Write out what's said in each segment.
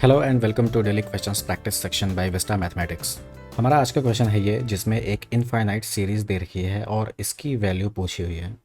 Hello and welcome to daily questions practice section by Vista mathematics. हमारा आज का question है ये, जिसमें एक इनफाइनाइट सीरीज़ दे रखी है और इसकी वैल्यू पूछी हुई है।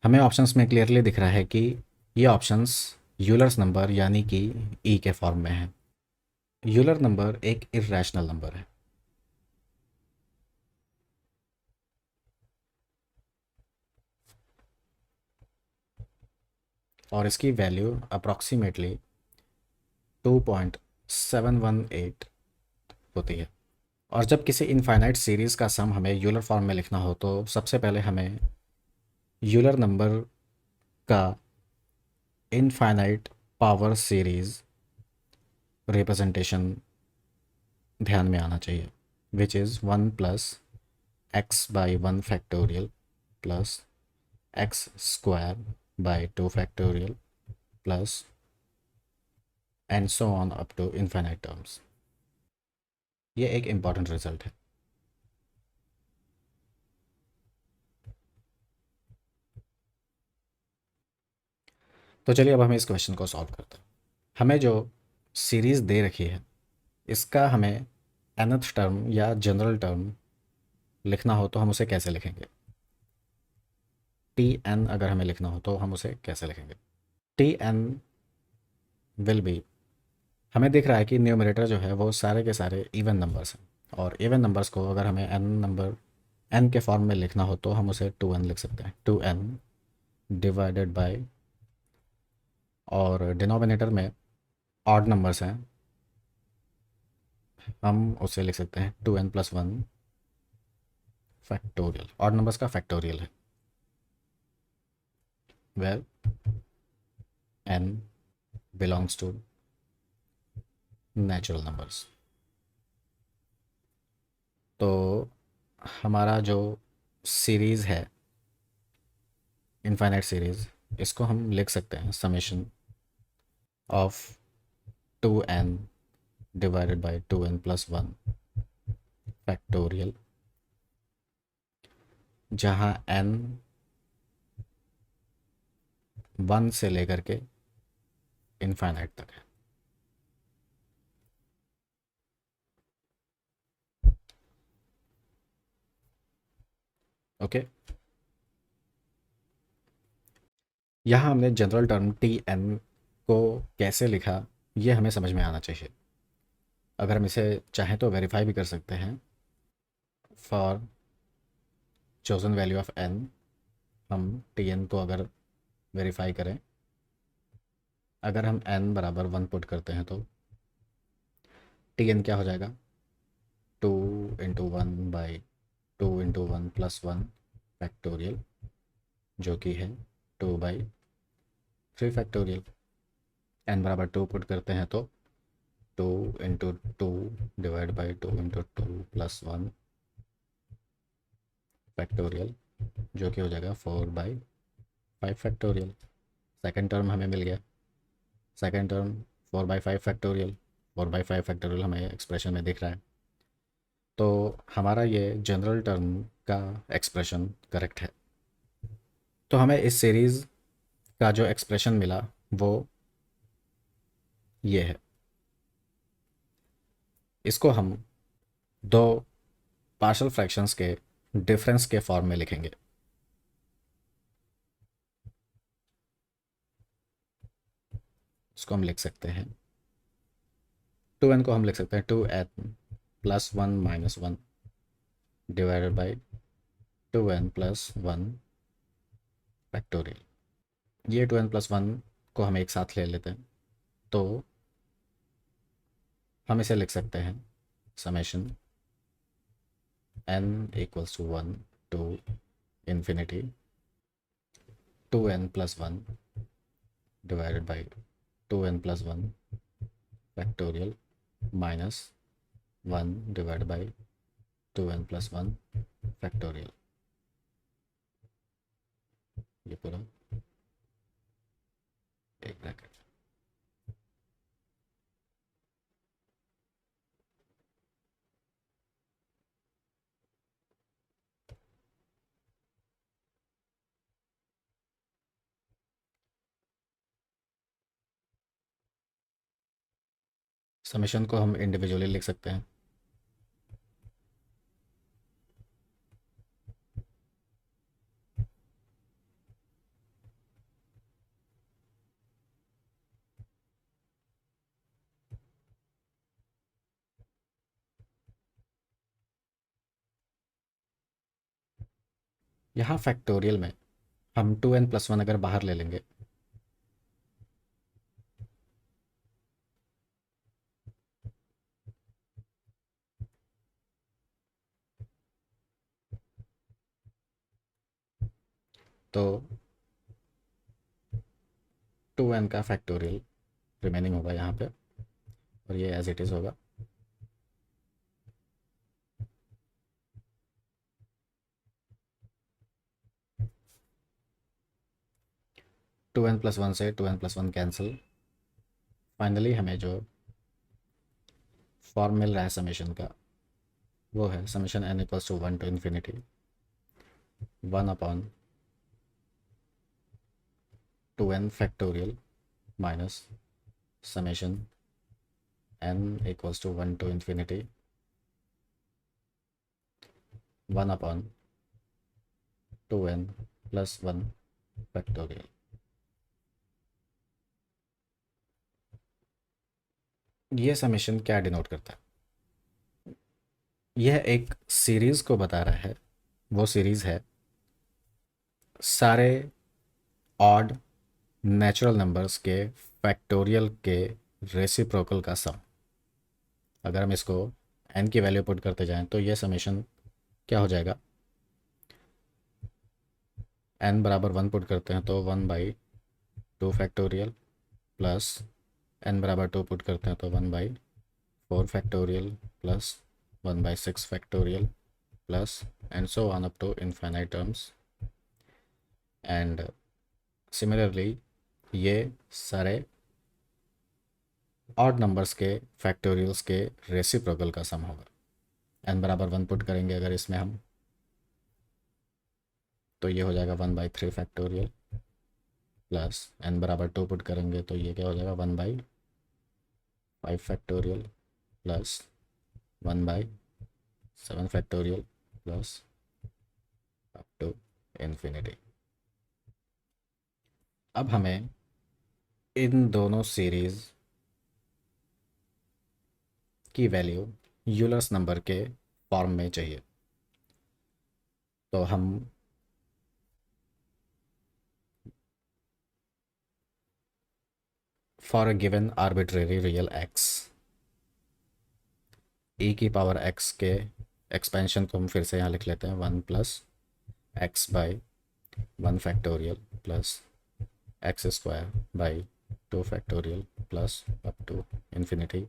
हमें ऑप्शंस में क्लियरली दिख रहा है कि ये ऑप्शंस यूलर्स नंबर यानी कि ई के फॉर्म में है। यूलर नंबर एक इर्रेशनल नंबर है। और इसकी वैल्यू अप्रॉक्सीमेटली 2.718 होती है। और जब किसी इनफाइनाइट सीरीज़ का सम हमें यूलर फॉर्म में लिखना हो तो सबसे पहले हमें यूलर नंबर का इनफाइनाइट पावर सीरीज़ रिप्रेजेंटेशन ध्यान में आना चाहिए, which is 1 plus x by 1 factorial plus x square by 2 factorial plus and so on up to infinite terms. ये एक इम्पॉर्टेंट रिजल्ट है। तो चलिए अब हम इस क्वेश्चन को सॉल्व करते हैं। हमें जो सीरीज़ दे रखी है इसका हमें nth टर्म या जनरल टर्म लिखना हो तो हम उसे कैसे लिखेंगे। टी एन अगर हमें लिखना हो तो हम उसे कैसे लिखेंगे। टी एन विल बी, हमें दिख रहा है कि न्यूमरेटर जो है वो सारे के सारे इवन नंबर्स हैं, और इवन नंबर्स को अगर हमें एन के फॉर्म में लिखना हो तो हम उसे 2n लिख सकते हैं, 2n डिवाइडेड बाय, और डिनोमिनेटर में ऑड नंबर्स हैं, हम उसे लिख सकते हैं 2n plus 1 factorial. Odd numbers का फैक्टोरियल है, where n belongs to natural numbers. तो हमारा जो सीरीज़ है इनफाइनाइट सीरीज़, इसको हम लिख सकते हैं summation of 2n divided bye 2n plus 1 factorial, जहाँ n 1 से लेकर के इनफाइनाइट तक है। ओके, यहाँ हमने जनरल टर्म टी एन को कैसे लिखा ये हमें समझ में आना चाहिए। अगर हम इसे चाहें तो वेरीफाई भी कर सकते हैं। For chosen value of n, हम टी एन को अगर वेरीफाई करें, अगर हम n बराबर 1 पुट करते हैं तो टी एन क्या हो जाएगा, 2 इंटू 1 प्लस 1 फैक्टोरियल, जो कि है 2/3 फैक्टोरियल। n बराबर 2 पुट करते हैं तो 2 into 2 divide by 2 into 2 plus 1 factorial, जो कि हो जाएगा 4/5 फैक्टोरियल। सेकेंड टर्म हमें मिल गया। सेकेंड टर्म 4/5 फैक्टोरियल, 4/5 फैक्टोरियल हमें एक्सप्रेशन में दिख रहा है। तो हमारा ये जनरल टर्म का एक्सप्रेशन करेक्ट है। तो हमें इस सीरीज़ का जो एक्सप्रेशन मिला वो ये है। इसको हम दो पार्शल फ्रैक्शंस के डिफरेंस के फॉर्म में लिखेंगे। इसको हम लिख सकते हैं, 2n को हम लिख सकते हैं 2n plus 1 minus 1 divided by 2n plus 1 factorial. ये 2n प्लस 1 को हम एक साथ ले लेते हैं तो हम इसे लिख सकते हैं summation n equals to 1 to infinity 2n plus 1 divided by 2n plus 1 factorial minus 1 divide by 2n plus 1 factorial. ये पूरा एक ब्रैकेट। समेशन को हम इंडिविजुअली लिख सकते हैं। यहाँ फैक्टोरियल में हम 2n+1 अगर बाहर ले लेंगे तो 2n का फैक्टोरियल रिमेनिंग होगा यहाँ पे, और ये एज इट इज़ होगा। टू एन प्लस वन से 2n+1 कैंसिल। फाइनली हमें जो फॉर्म मिल रहा है समेशन का, वो है summation n = 1 to ∞ 1/2n factorial minus summation n = 1 to ∞ 1/2n+1 factorial. ये समेशन क्या डिनोट करता है? यह एक सीरीज़ को बता रहा है। वो सीरीज़ है सारे ऑड नेचुरल नंबर्स के फैक्टोरियल के रेसिप्रोकल का सम। अगर हम इसको n की वैल्यू पुट करते जाएं तो ये समेशन क्या हो जाएगा? n बराबर 1 पुट करते हैं तो 1/2 फैक्टोरियल प्लस n बराबर 2 पुट करते हैं तो 1/4 factorial plus 1/6 factorial plus and so on up to infinite terms. And similarly ये सारे ऑड नंबर्स के फैक्टोरियल्स के रेसिप्रोकल का सम होगा। n बराबर 1 पुट करेंगे अगर इसमें हम, तो ये हो जाएगा 1/3 फैक्टोरियल प्लस n बराबर 2 पुट करेंगे तो ये क्या हो जाएगा 1/5 factorial plus 1/7 factorial plus up to infinity. अब हमें इन दोनों सीरीज़ की वैल्यू यूलर्स नंबर के फॉर्म में चाहिए। तो हम for a given arbitrary real x, e⁻x के एक्सपेंशन को हम फिर से यहाँ लिख लेते हैं 1+x/1 factorial plus x² by 2 factorial plus up to infinity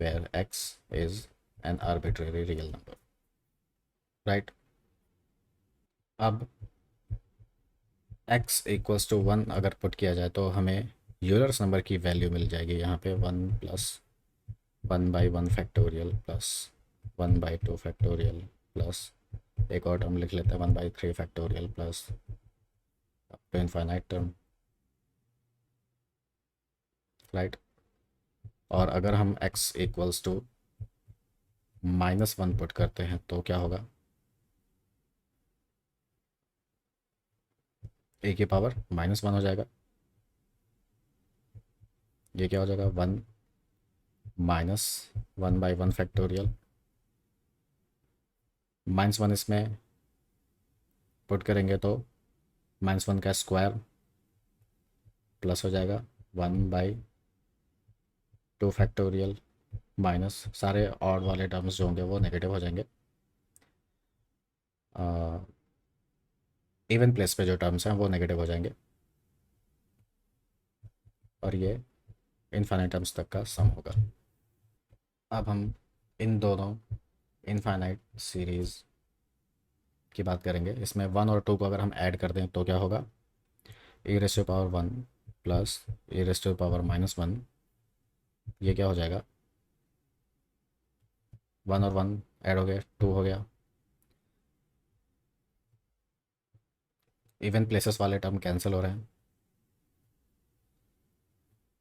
where x is an arbitrary real number, right? अब x = 1 अगर पुट किया जाए तो हमें यूलर्स नंबर की वैल्यू मिल जाएगी यहाँ पे 1+1/1 फैक्टोरियल प्लस 1/2 फैक्टोरियल प्लस एक और टर्म लिख लेते हैं 1/3 factorial plus up to infinite term, right? और अगर हम x = -1 पुट करते हैं तो क्या होगा? a⁻−1 हो जाएगा। ये क्या हो जाएगा 1-1/1 फैक्टोरियल, -1 इसमें पुट करेंगे तो -1 का स्क्वायर प्लस हो जाएगा 1/2 फैक्टोरियल माइनस सारे ऑड वाले टर्म्स जो होंगे वो नेगेटिव हो जाएंगे। इवन प्लेस पे जो टर्म्स हैं वो नेगेटिव हो जाएंगे और ये इनफाइनाइट टर्म्स तक का सम होगा। अब हम इन दोनों इनफाइनाइट सीरीज़ की बात करेंगे। इसमें 1 और 2 को अगर हम ऐड कर दें तो क्या होगा? e⁻1 प्लस e⁻−1, ये क्या हो जाएगा? 1 और 1 ऐड हो गए, 2 हो गया। इवन प्लेसेस वाले टर्म कैंसिल हो रहे हैं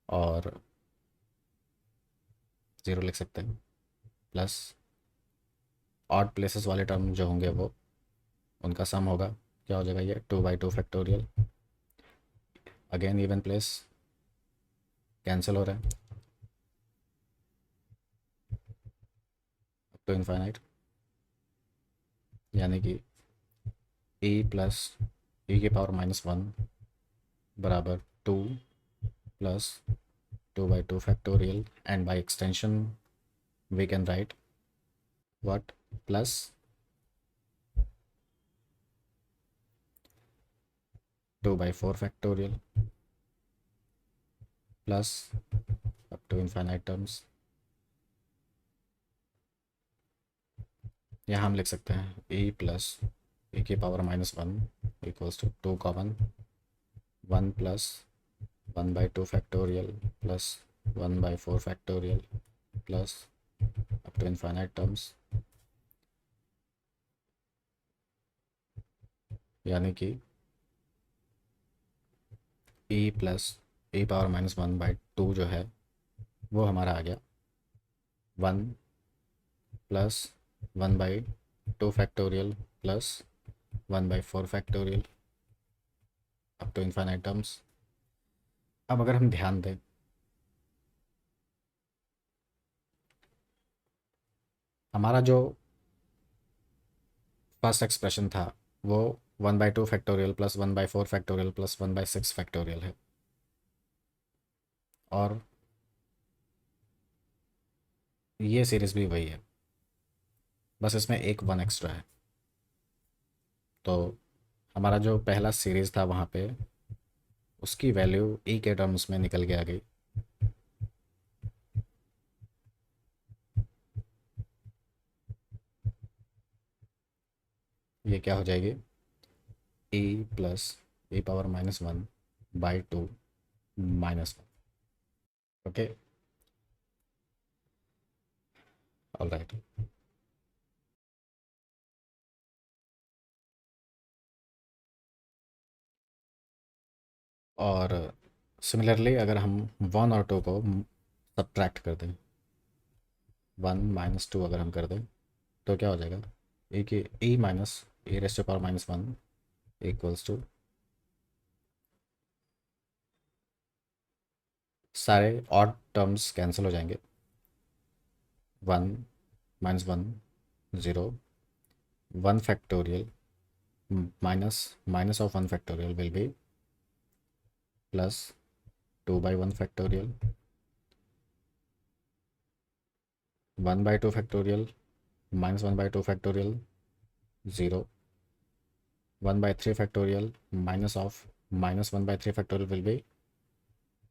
और ज़ीरो लिख सकते हैं, प्लस ऑड प्लेसेस वाले टर्म जो होंगे वो उनका सम होगा। क्या हो जाएगा ये 2/2 factorial, again even place cancel हो रहा है अप टू इनफाइनाइट, यानी कि e प्लस e⁻⁻1 बराबर 2 plus 2/2 factorial, and by extension we can write what, plus 2/4 factorial plus up to infinite terms. यहाँ हम लिख सकते हैं e plus e⁻⁻1 equals to 2 common 1 plus 1/2 factorial plus 1/4 factorial plus up to infinite terms, यानी कि e plus e⁻⁻1/2 जो है वो हमारा आ गया 1 plus 1/2 factorial plus 1/4 factorial up to infinite terms. अब अगर हम ध्यान दें, हमारा जो फर्स्ट एक्सप्रेशन था वो 1/2 factorial plus 1/4 factorial plus 1/6 factorial है, और ये सीरीज़ भी वही है, बस इसमें एक 1 एक्स्ट्रा है। तो हमारा जो पहला सीरीज़ था वहाँ पे उसकी वैल्यू e के टर्म्स में निकल के आ गई, ये क्या हो जाएगी e plus e⁻⁻1/2 -1। Okay, all right. और सिमिलरली अगर हम 1 और 2 को सब्ट्रैक्ट कर दें, 1 - 2 अगर हम कर दें तो क्या हो जाएगा, ए की e minus e⁻⁻1 equals to, सारे ऑड टर्म्स कैंसिल हो जाएंगे, 1 - 1 0, 1 factorial minus minus of 1 factorial will be plus 2/1 factorial, 1/2 factorial minus 1/2 factorial 0, 1/3 factorial minus of -1/3 factorial will be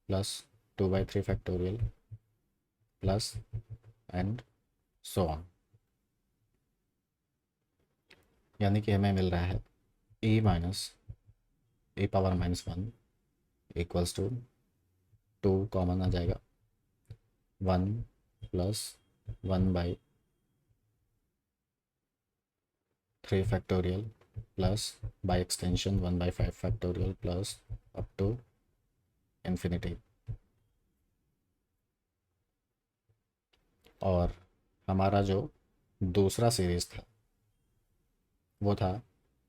plus 2/3 factorial plus and so on, यानी कि हमें मिल रहा है e minus e⁻⁻1 equals to 2 common आ जाएगा, 1 plus 1/3 factorial plus by extension 1/5 factorial plus up to infinity. और हमारा जो दूसरा सीरीज़ था वो था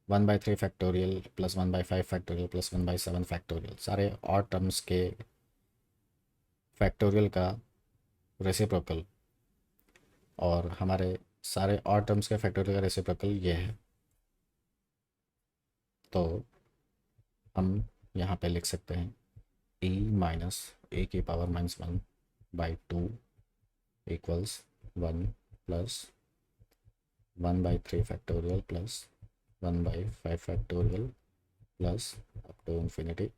1/3 factorial plus 1/5 factorial plus 1/7 factorial, सारे और टर्म्स के फैक्टोरियल का रेसिप्रोकल, और हमारे सारे और टर्म्स के फैक्टोरियल का रेसिप्रोकल ये है। तो हम यहाँ पे लिख सकते हैं e minus e⁻⁻1/2 equals 1 plus 1/3 factorial plus 1/5 factorial plus up to infinity,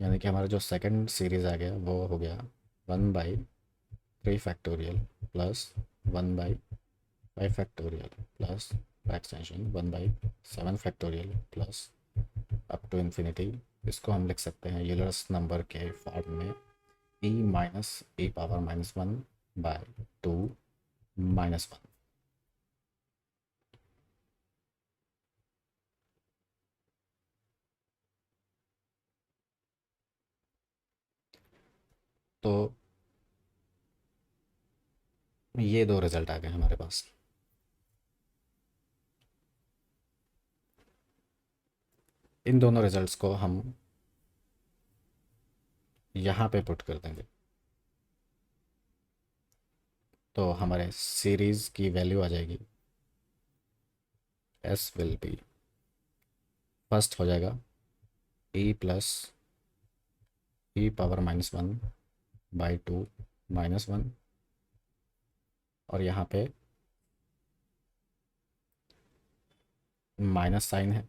यानी कि हमारा जो सेकंड सीरीज़ आ गया वो हो गया 1/3 factorial plus 1/5 factorial plus extension 1/7 factorial plus up to infinity. इसको हम लिख सकते हैं यूलर्स नंबर के फॉर्म में e माइनस e⁻⁻1/2 -1। तो ये दो रिजल्ट आ गए हमारे पास। इन दोनों रिजल्ट्स को हम यहाँ पे पुट कर देंगे, तो हमारे सीरीज़ की वैल्यू आ जाएगी, एस विल बी, फर्स्ट हो जाएगा ई प्लस ई पावर -1/2 -1, और यहाँ पे माइनस साइन है,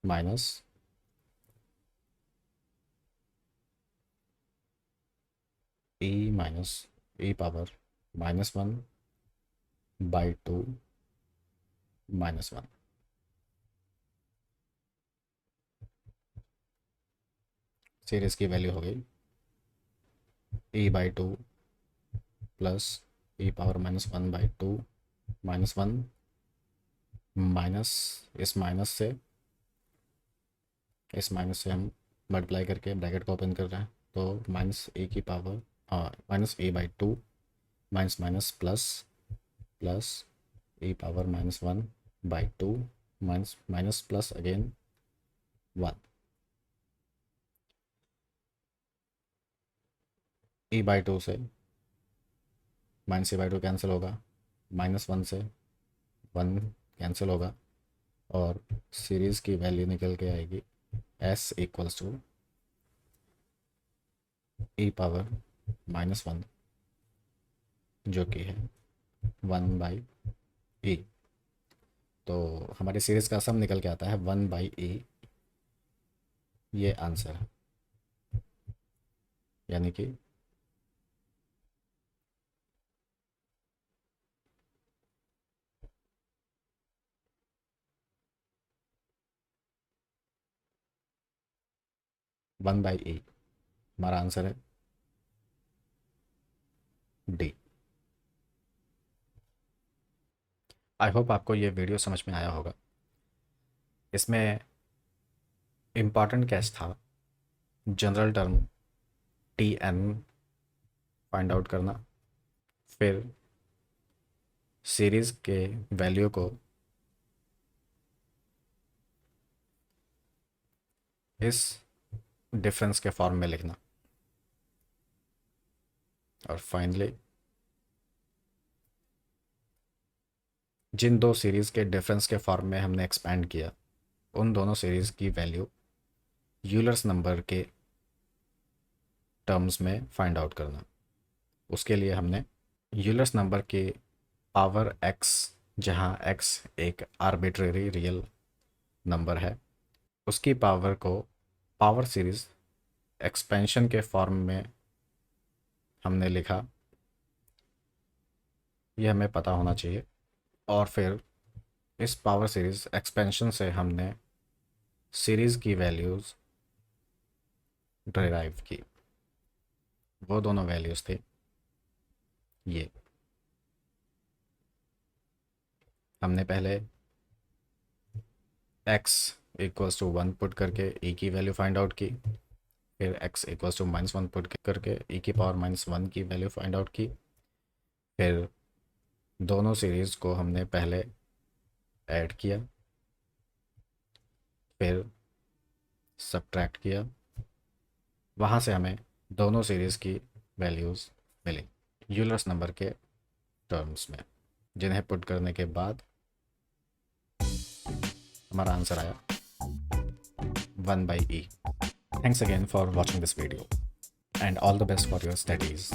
माइनस ई माइनस ई पावर -1/2 -1। सीरीज़ की वैल्यू हो गई e/2 plus e power -1/2 -1, minus इस माइनस से हम मल्टीप्लाई करके ब्रैकेट को ओपन कर रहे हैं, तो माइनस ए की power -a/2 minus minus plus plus e power -1/2 minus minus plus again 1, e/2 से -a/2 कैंसिल होगा, -1 से 1 कैंसिल होगा, और सीरीज़ की वैल्यू निकल के आएगी s equals to e power -1, जो कि है 1/e। तो हमारी सीरीज़ का सम निकल के आता है 1/e, ये आंसर है, यानी कि 1/e हमारा आंसर है डी। आई होप आपको ये वीडियो समझ में आया होगा। इसमें इम्पॉर्टेंट कैच था general term T n find out करना, फिर सीरीज़ के वैल्यू को इस डिफरेंस के फॉर्म में लिखना, और फाइनली जिन दो सीरीज़ के डिफरेंस के फॉर्म में हमने एक्सपैंड किया, उन दोनों सीरीज़ की वैल्यू यूलर्स नंबर के टर्म्स में फाइंड आउट करना। उसके लिए हमने यूलर्स नंबर के पावर x, जहाँ x एक आर्बिट्रेरी रियल नंबर है, उसकी पावर को पावर सीरीज़ एक्सपेंशन के फॉर्म में हमने लिखा, ये हमें पता होना चाहिए। और फिर इस पावर सीरीज़ एक्सपेंशन से हमने सीरीज़ की वैल्यूज़ डिराइव की, वो दोनों वैल्यूज़ थे ये। हमने पहले x इक्वल्स टू 1 पुट करके e की वैल्यू फाइंड आउट की, फिर x इक्वल्स टू -1 पुट करके e की पावर -1 की वैल्यू फाइंड आउट की, फिर दोनों सीरीज़ को हमने पहले ऐड किया, फिर सब्ट्रैक्ट किया, वहाँ से हमें दोनों सीरीज़ की वैल्यूज़ मिली यूलर्स नंबर के टर्म्स में, जिन्हें पुट करने के बाद हमारा आंसर आया 1/e। Thanks again for watching this video and all the best for your studies.